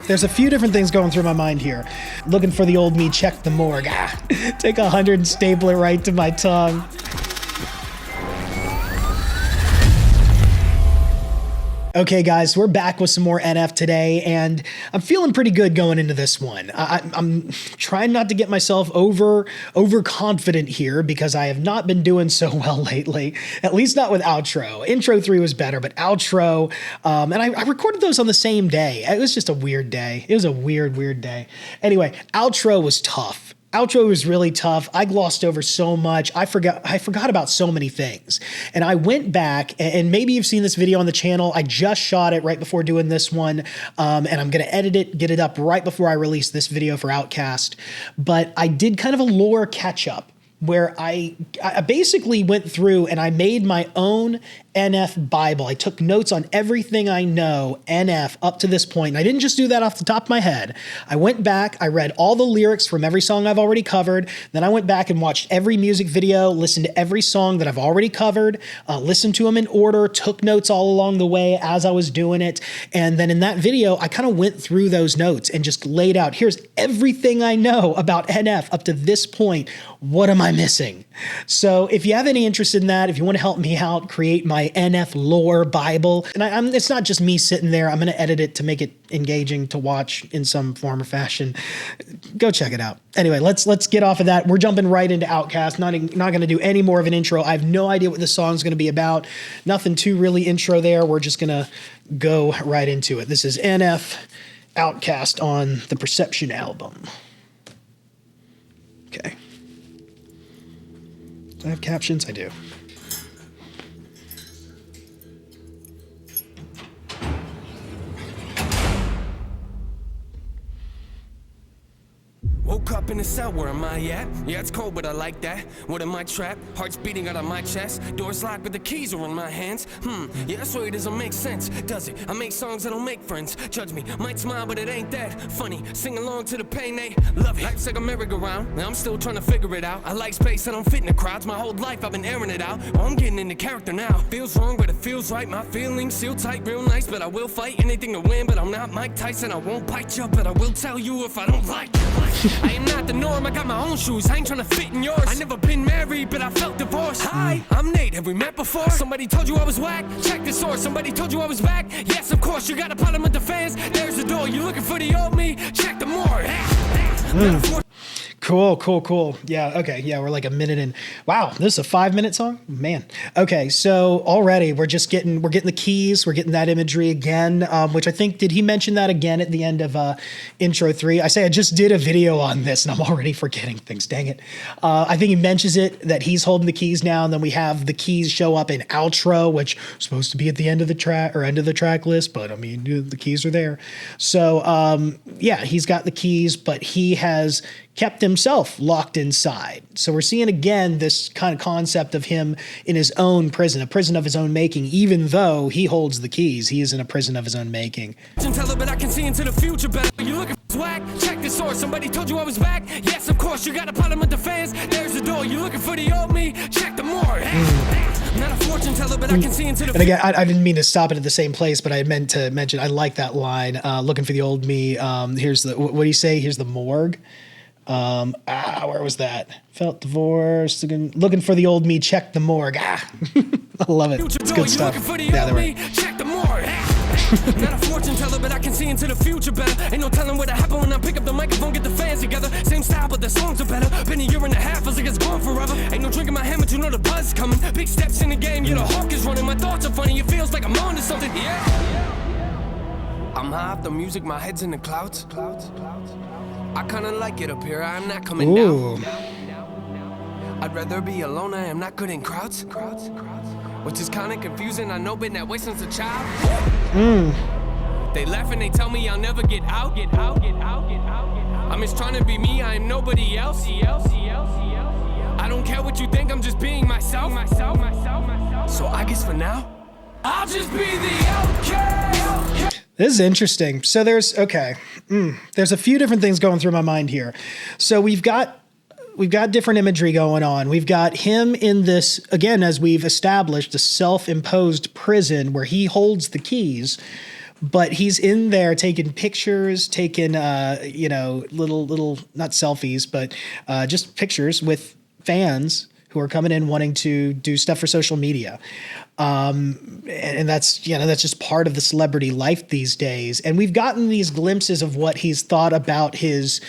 There's a few different things going through my mind here. Looking for the old me, check the morgue. Take 100 and staple it right to my tongue. Okay, guys, we're back with some more NF today, and I'm feeling pretty good going into this one. I'm trying not to get myself overconfident here because I have not been doing so well lately, at least not with outro. Intro 3 was better, but outro, and I recorded those on the same day. It was just a weird day. It was a weird day. Anyway, outro was tough. Outro was really tough. I glossed over so much. I forgot about so many things. And I went back, and maybe you've seen this video on the channel. I just shot it right before doing this one, and I'm going to edit it, get it up right before I release this video for Outcast. But I did kind of a lore catch-up where I basically went through and I made my own NF Bible. I took notes on everything I know NF up to this point. And I didn't just do that off the top of my head. I went back, I read all the lyrics from every song I've already covered. Then I went back and watched every music video, listened to every song that I've already covered, listened to them in order, took notes all along the way as I was doing it. And then in that video, I kind of went through those notes and just laid out, here's everything I know about NF up to this point. What am I missing? So if you have any interest in that, if you want to help me out, create my NF lore Bible, and it's not just me sitting there, I'm going to edit it to make it engaging to watch in some form or fashion. Go check it out. Anyway, let's get off of that. We're jumping right into Outcast. Not going to do any more of an intro. I have no idea what this song's going to be about. Nothing too really intro there. We're just going to go right into it. This is NF Outcast on the Perception album. Okay. Do I have captions? I do. Woke up in the cell, where am I at? Yeah, it's cold, but I like that. What am I trapped? Heart's beating out of my chest. Doors locked, but the keys are in my hands. Yeah, that's why it doesn't make sense, does it? I make songs that don't make friends. Judge me, might smile, but it ain't that funny. Sing along to the pain, they love it. Life's like a merry-go-round, and I'm still trying to figure it out. I like space, I don't fit in the crowds. My whole life I've been airing it out. Oh, I'm getting into character now. Feels wrong, but it feels right. My feelings seal tight, real nice, but I will fight anything to win. But I'm not Mike Tyson. I won't bite you, but I will tell you if I don't like it. I am not the norm, I got my own shoes, I ain't tryna fit in yours. I never been married, but I felt divorced. Hi, I'm Nate, have we met before? Somebody told you I was whack? Check the source. Somebody told you I was back? Yes, of course, you got a problem with the fans? There's the door, you looking for the old me? Check the more. Cool. Yeah, okay. Yeah, we're like a minute in. Wow, this is a 5-minute song? Man. Okay, so already we're getting the keys. We're getting that imagery again, which I think, did he mention that again at the end of intro 3? I say I just did a video on this and I'm already forgetting things. Dang it. I think he mentions it, that he's holding the keys now, and then we have the keys show up in outro, which is supposed to be at the end of the track or end of the track list, but I mean, the keys are there. So yeah, he's got the keys, but he has kept himself locked inside. So we're seeing again this kind of concept of him in his own prison, a prison of his own making. Even though he holds the keys, he is in a prison of his own making. Tell her, but I can see into the future better. You looking for swag? Check the source. Somebody told you I was back? Yes, of course, you got a problem with the fans? There's the door. You looking for the old me? Check the more. Not a fortune teller, but I can see into the And again, I didn't mean to stop it at the same place, but I meant to mention, I like that line, looking for the old me. Here's the, what do you say? Here's the morgue. Where was that? Felt divorced, looking for the old me, check the morgue. I love it. It's good stuff. Yeah, they're right. Check the morgue. Not a fortune teller, but I can see into the future better. Ain't no telling what'll happen when I pick up the microphone, get the fans together. Same style, but the songs are better. Been a year and a half, feels like it's gone forever. Ain't no drink in my hand, but you know the buzz coming. Big steps in the game, the hawk is running. My thoughts are funny, it feels like I'm on to something. Yeah. I'm high off the music, my head's in the clouds. I kinda like it up here, I'm not coming down. I'd rather be alone, I am not good in crowds. Which is kinda confusing, I know, been that way since a child. They laugh and they tell me I'll never get out. I'm just trying to be me, I am nobody else. I don't care what you think, I'm just being myself. So I guess for now, I'll just be the outcast. This is interesting. So there's a few different things going through my mind here. So we've got different imagery going on. We've got him in this, again, as we've established, a self-imposed prison where he holds the keys. but he's in there taking pictures, taking little not selfies, but just pictures with fans who are coming in wanting to do stuff for social media. And that's just part of the celebrity life these days. And we've gotten these glimpses of what he's thought about his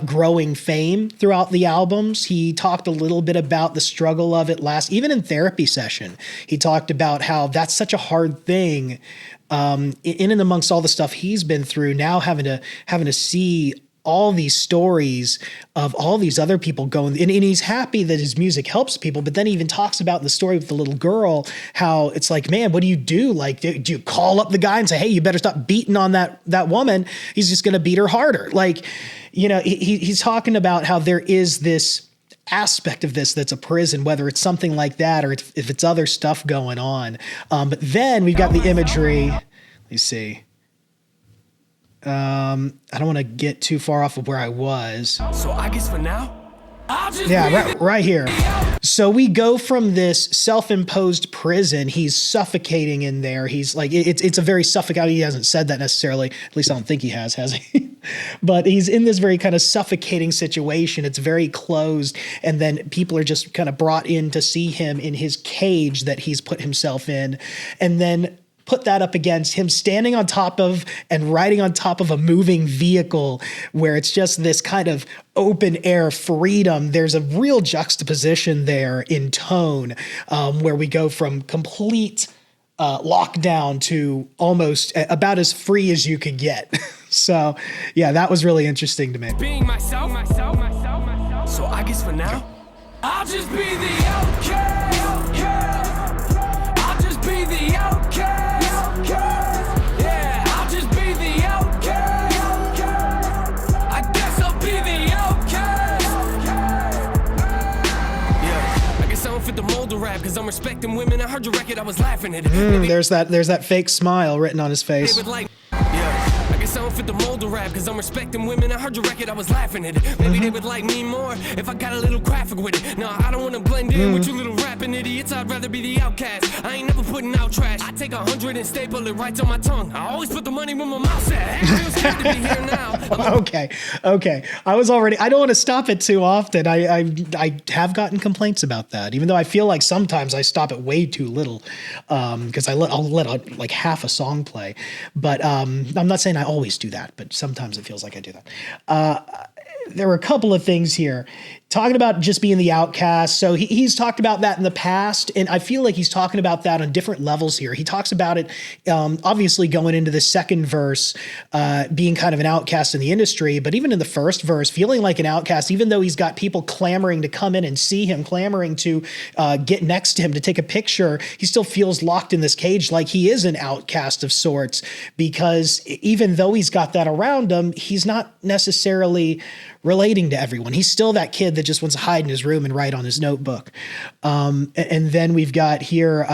growing fame throughout the albums. He talked a little bit about the struggle of it even in therapy session. He talked about how that's such a hard thing, in and amongst all the stuff he's been through, now having to see all these stories of all these other people going, and he's happy that his music helps people, but then he even talks about the story with the little girl, how it's like, man, what do you do? Like, do you call up the guy and say, hey, you better stop beating on that woman? He's just going to beat her harder. Like, he's talking about how there is this aspect of this that's a prison, whether it's something like that or if it's other stuff going on. But then we've got the imagery. Let me see. I don't want to get too far off of where I was. So I guess for now, right here. So we go from this self-imposed prison. He's suffocating in there. He's like, it's a very suffocating. He hasn't said that necessarily. At least I don't think he has he? But he's in this very kind of suffocating situation. It's very closed. And then people are just kind of brought in to see him in his cage that he's put himself in. And then put that up against him standing on top of and riding on top of a moving vehicle where it's just this kind of open air freedom. There's a real juxtaposition there in tone, where we go from complete lockdown to almost about as free as you could get. So yeah, that was really interesting to me. Being myself. So I guess for now, I'll just be the outcast. I'll just be the outcast. Yeah, I'll just be the outcast. I guess I'll be the outcast. Yeah, I guess I don't fit the mold of rap, cause I'm respecting women. I heard your record, I was laughing at it. There's that fake smile written on his face. I don't fit the mold of rap, cause I'm respecting women. I heard your record, I was laughing at it. Maybe they would like me more if I got a little graphic with it. No, I don't wanna blend in with you little rapping idiots. I'd rather be the outcast. I ain't never putting out trash. I take 100 and staple it right to my tongue. I always put the money where my mouth's at. It feels good to be here now. Okay. I don't want to stop it too often. I have gotten complaints about that, even though I feel like sometimes I stop it way too little, because I'll let like half a song play. But I'm not saying I always do that, but sometimes it feels like I do that. There were a couple of things here talking about just being the outcast. So he's talked about that in the past, and I feel like he's talking about that on different levels here. He talks about it, obviously going into the second verse, being kind of an outcast in the industry, but even in the first verse, feeling like an outcast, even though he's got people clamoring to come in and see him, clamoring to get next to him, to take a picture, he still feels locked in this cage like he is an outcast of sorts, because even though he's got that around him, he's not necessarily relating to everyone. He's still that kid that just wants to hide in his room and write on his notebook. And then we've got here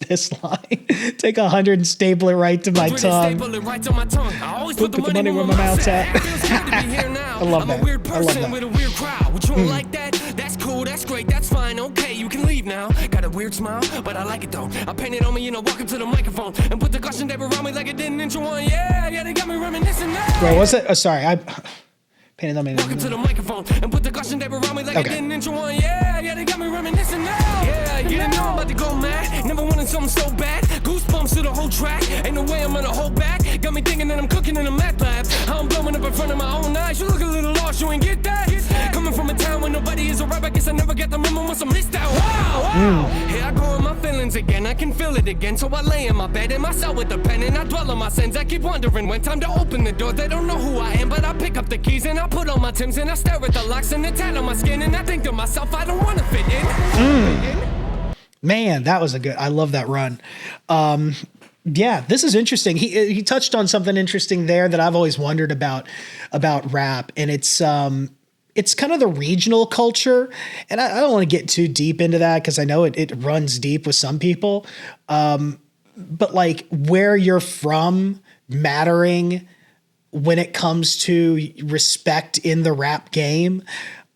this line: take 100 and staple it right to my tongue. I always put the money where my mouth's at. I love that. I'm a weird person with a weird crowd. What you don't like that? That's cool, that's great, that's fine. Okay, you can leave now. Got a weird smile, but I like it though. I paint it on me, walk up to the microphone and put the caution tape around me like it didn't intro on. Yeah, they got me reminiscing now. Wait, what's it? Oh, sorry, I painted on me. Walk up to the microphone and put the caution tape around me like it didn't intro on. Yeah, they got me reminiscing now. Yeah, you didn't know I'm about to go mad. Never wanted something so bad. Goosebumps to the whole track. Ain't no way I'm gonna hold back. Got me thinking that I'm cooking in a math lab. How I'm blowing up in front of my own eyes. You look a little lost, you ain't get that. Coming from a town where nobody is a rap, I guess I never get the memo once I missed that. Wow. Here I go in my feelings again. I can feel it again. So I lay in my bed in my cell with a pen and I dwell on my sins. I keep wondering when time to open the door. They don't know who I am, but I pick up the keys and I put on my Timbs and I stare at the locks and the tat on my skin and I think to myself, I don't want to fit in. Man, that was I love that run. Yeah, this is interesting. He touched on something interesting there that I've always wondered about rap, and it's kind of the regional culture. And I don't want to get too deep into that because I know it runs deep with some people. But like where you're from mattering when it comes to respect in the rap game.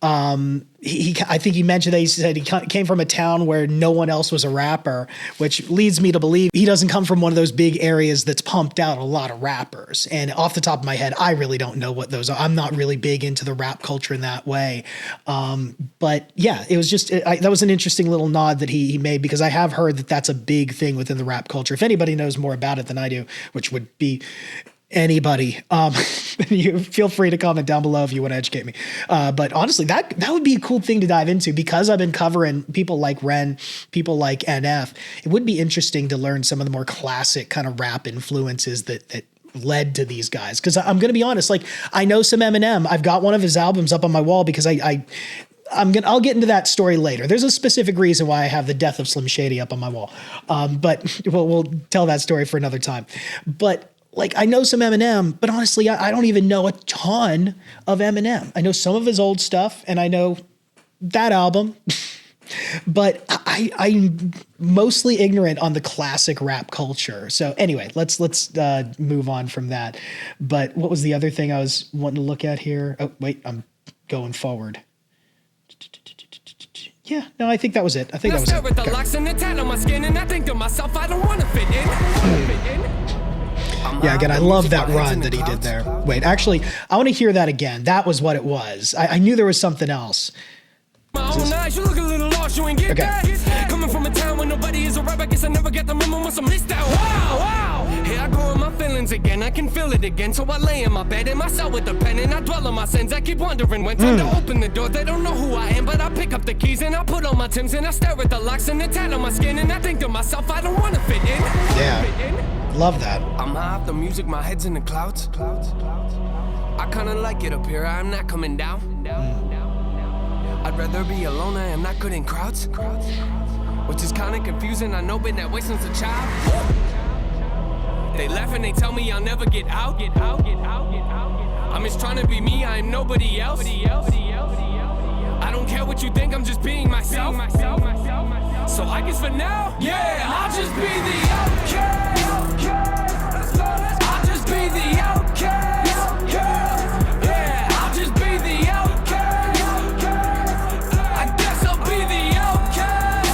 I think he mentioned that he said he came from a town where no one else was a rapper, which leads me to believe he doesn't come from one of those big areas that's pumped out a lot of rappers. And off the top of my head, I really don't know what those are. I'm not really big into the rap culture in that way. But yeah, it was just, that was an interesting little nod that he made, because I have heard that that's a big thing within the rap culture. If anybody knows more about it than I do, which would be anybody, you feel free to comment down below if you want to educate me. But honestly, that would be a cool thing to dive into, because I've been covering people like Ren, people like NF. It would be interesting to learn some of the more classic kind of rap influences that led to these guys. Because I'm going to be honest, like, I know some Eminem. I've got one of his albums up on my wall because I'll get into that story later. There's a specific reason why I have the Death of Slim Shady up on my wall. But we'll tell that story for another time. But like, I know some Eminem, but honestly, I don't even know a ton of Eminem. I know some of his old stuff, and I know that album, but I'm mostly ignorant on the classic rap culture. So anyway, let's move on from that. But what was the other thing I was wanting to look at here? Oh, wait, I'm going forward. Yeah, no, I think that was it. I think that was it. With the locks and the tat on my skin, and I think to myself, I don't want to fit in. Yeah, again, I love that run that he did there. Wait, actually, I want to hear that again. That was what it was. I knew there was something else. My own eyes, you look a little lost, you ain't get that. Coming from a town where nobody is a rap, I guess I never get the memo once I missed out. Wow. Here I go in my feelings again, I can feel it again. So I lay in my bed in my cell with a pen, and I dwell on my sins. I keep wondering when time to open the door. They don't know who I am, but I pick up the keys and I put on my Timbs, and I stare at the locks and the tat on my skin, and I think to myself, I don't want to fit in. Yeah. Love that. I'm high off the music, my head's in the clouds. I kinda like it up here, I'm not coming down. I'd rather be alone, I am not good in crowds. Which is kinda confusing, I know, been that way since a child. They laugh and they tell me I'll never get out. I'm just trying to be me, I am nobody else. I don't care what you think, I'm just being myself. So I guess for now, yeah, I'll just be the outcast. I'll just be the outcast. Yeah, I'll just be the outcast. I guess I'll be the outcast.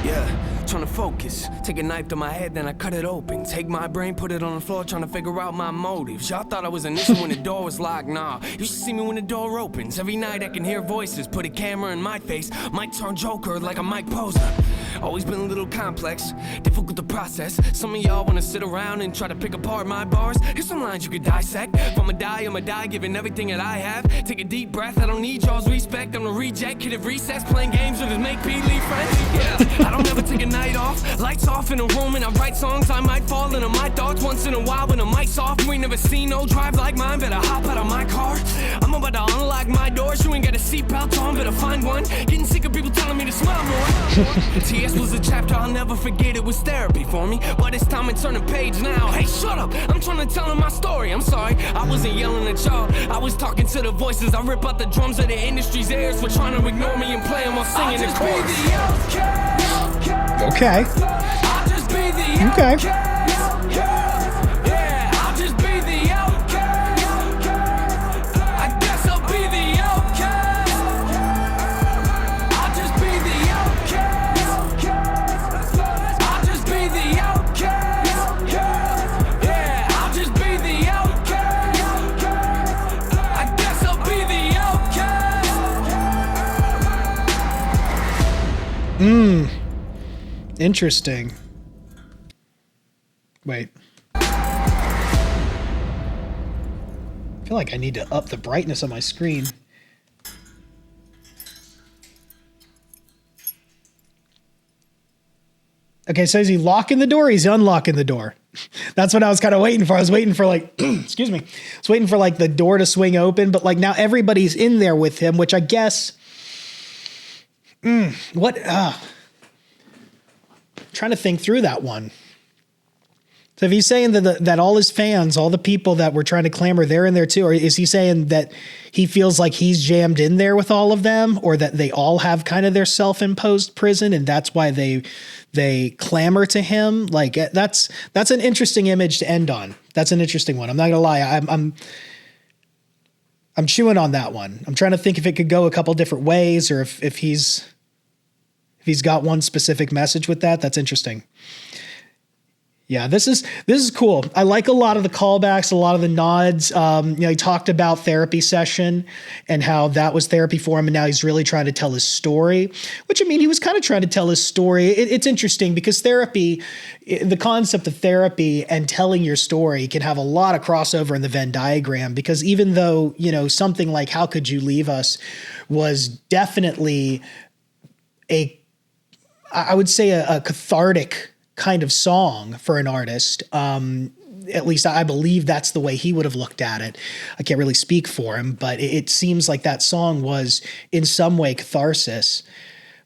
Yeah, trying to focus. Take a knife to my head, then I cut it open. Take my brain, put it on the floor, trying to figure out my motives. Y'all thought I was an issue when the door was locked. Nah, you should see me when the door opens. Every night I can hear voices, put a camera in my face. Might turn Joker like a Mike Posner. Always been a little complex, difficult to process. Some of y'all wanna sit around and try to pick apart my bars. Here's some lines you could dissect. If I'ma die, giving everything that I have. Take a deep breath, I don't need y'all's respect. I'm a reject, kid at recess, playing games with his make-believe friends. Yeah, I don't ever take a night off. Lights off in a room and I write songs. I might fall into my thoughts once in a while when the mic's off. You ain't never seen no drive like mine, better hop out of my car. I'm about to unlock my doors, you ain't got a seatbelt on, better find one. Getting sick of people telling me to smile more. TS was a chapter I'll never forget, it was therapy for me. But it's time to turn the page now. Hey, shut up, I'm trying to tell them my story. I'm sorry, I wasn't yelling at y'all, I was talking to the voices. I rip out the drums of the industry's ears for trying to ignore me and play them while singing the chorus. Okay. I'll just be the outcast. Yeah, I'll just be the outcast. I guess I'll be the outcast. I'll just be the outcast. I'll just be the outcast. Yeah, I'll just be the outcast. I guess I'll be the outcast. Interesting. Wait. I feel like I need to up the brightness on my screen. Okay, so is he locking the door or is he unlocking the door? That's what I was kind of waiting for. I was waiting for like, excuse me. I was waiting for like the door to swing open, but like now everybody's in there with him, which I guess, trying to think through that one. So if he's saying that all his fans, all the people that were trying to clamor, they're in there too, or is he saying that he feels like he's jammed in there with all of them, or that they all have kind of their self-imposed prison and that's why they clamor to him? Like that's an interesting image to end on. That's an interesting one. I'm not gonna lie. I'm chewing on that one. I'm trying to think if it could go a couple different ways, or if he's got one specific message with that. That's interesting. Yeah, this is cool. I like a lot of the callbacks, a lot of the nods. He talked about therapy session and how that was therapy for him, and now he's really trying to tell his story. Which, I mean, he was kind of trying to tell his story. It's interesting because therapy, the concept of therapy and telling your story can have a lot of crossover in the Venn diagram. Because even though something like "How Could You Leave Us" was definitely I would say a cathartic kind of song for an artist. At least I believe that's the way he would have looked at it. I can't really speak for him, but it seems like that song was in some way catharsis,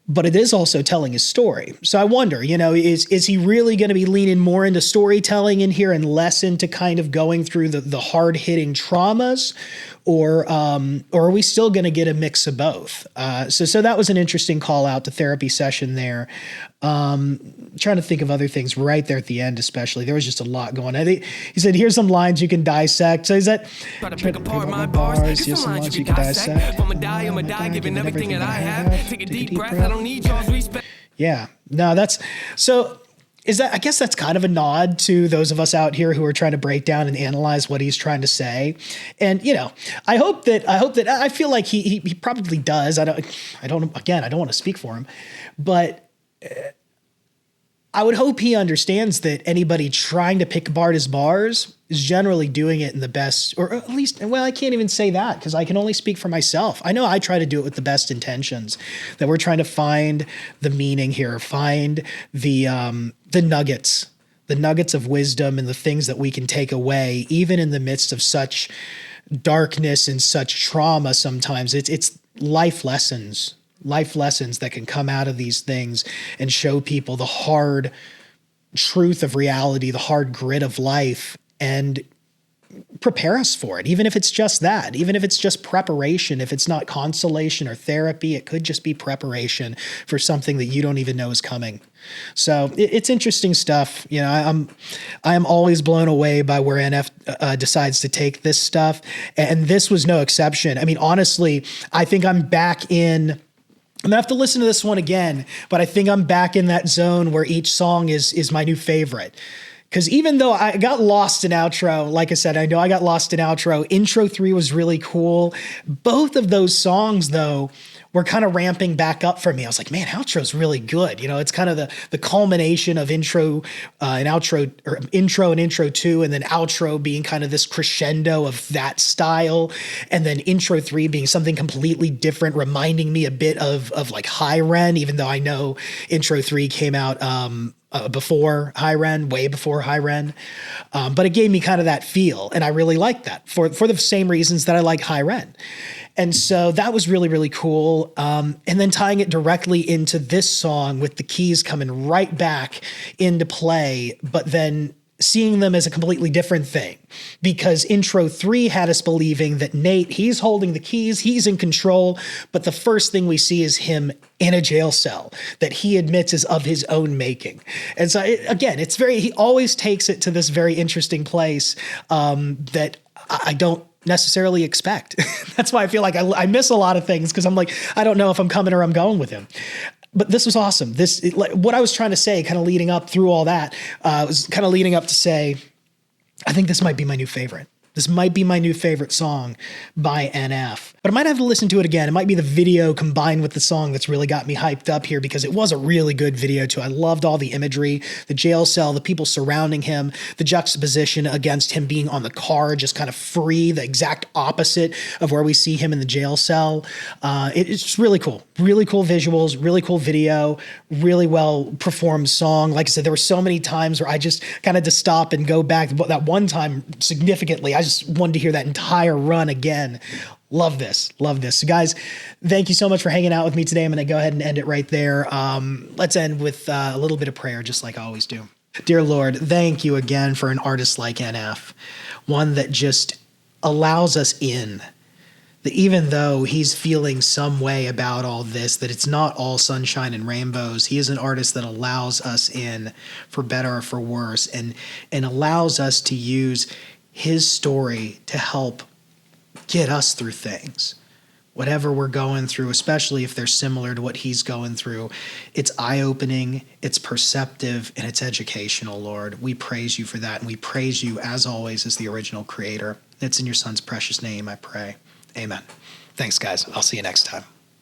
but it is also telling his story. So I wonder, is he really going to be leaning more into storytelling in here and less into kind of going through the hard-hitting traumas? Or are we still going to get a mix of both? So that was an interesting call out to therapy session there. Trying to think of other things right there at the end, especially. There was just a lot going on. He said, here's some lines you can dissect. So is that try to pick apart my bars. Here's some lines you can dissect. If I'ma die, giving everything that I have. Take a deep breath, I don't need y'all's respect. Yeah, no, that's so. I guess that's kind of a nod to those of us out here who are trying to break down and analyze what he's trying to say. And, I feel like he probably does. I don't want to speak for him, but I would hope he understands that anybody trying to pick apart his bars is generally doing it in the best, or at least, well, I can't even say that because I can only speak for myself. I know I try to do it with the best intentions, that we're trying to find the meaning here, find the nuggets of wisdom and the things that we can take away, even in the midst of such darkness and such trauma. Sometimes it's life lessons that can come out of these things and show people the hard truth of reality, the hard grit of life, and prepare us for it. Even if it's just that, even if it's just preparation, if it's not consolation or therapy, it could just be preparation for something that you don't even know is coming. So it's interesting stuff. I am always blown away by where NF decides to take this stuff. And this was no exception. I mean, honestly, I think I'm back in, I'm gonna have to listen to this one again, but I think I'm back in that zone where each song is my new favorite. Because even though I got lost in outro, like I said, I know I got lost in outro. Intro 3 was really cool. Both of those songs, though, were kind of ramping back up for me. I was like, man, outro's really good. It's kind of the culmination of intro and outro, or intro and intro 2, and then outro being kind of this crescendo of that style. And then intro 3 being something completely different, reminding me a bit of like High Ren, even though I know intro 3 came out before High Ren, way before High Ren. But it gave me kind of that feel. And I really liked that for the same reasons that I like High Ren. And so that was really, really cool. And then tying it directly into this song with the keys coming right back into play, but then seeing them as a completely different thing, because intro 3 had us believing that Nate, he's holding the keys, he's in control, but the first thing we see is him in a jail cell that he admits is of his own making. And so he always takes it to this very interesting place that I don't necessarily expect. That's why I feel like I miss a lot of things, because I'm like, I don't know if I'm coming or I'm going with him. But this was awesome. What I was trying to say, kind of leading up through all that, was kind of leading up to say, I think this might be my new favorite. This might be my new favorite song by NF. But I might have to listen to it again. It might be the video combined with the song that's really got me hyped up here, because it was a really good video too. I loved all the imagery, the jail cell, the people surrounding him, the juxtaposition against him being on the car, just kind of free, the exact opposite of where we see him in the jail cell. It's just really cool. Really cool visuals, really cool video, really well performed song. Like I said, there were so many times where I just kind of had to stop and go back. That one time significantly, I just wanted to hear that entire run again. Love this. So guys, thank you so much for hanging out with me today. I'm going to go ahead and end it right there. Let's end with a little bit of prayer, just like I always do. Dear Lord, thank you again for an artist like NF, one that just allows us in, that even though he's feeling some way about all this, that it's not all sunshine and rainbows, he is an artist that allows us in, for better or for worse, and allows us to use his story to help get us through things. Whatever we're going through, especially if they're similar to what he's going through, it's eye-opening, it's perceptive, and it's educational, Lord. We praise you for that, and we praise you, as always, as the original creator. It's in your son's precious name, I pray. Amen. Thanks, guys. I'll see you next time.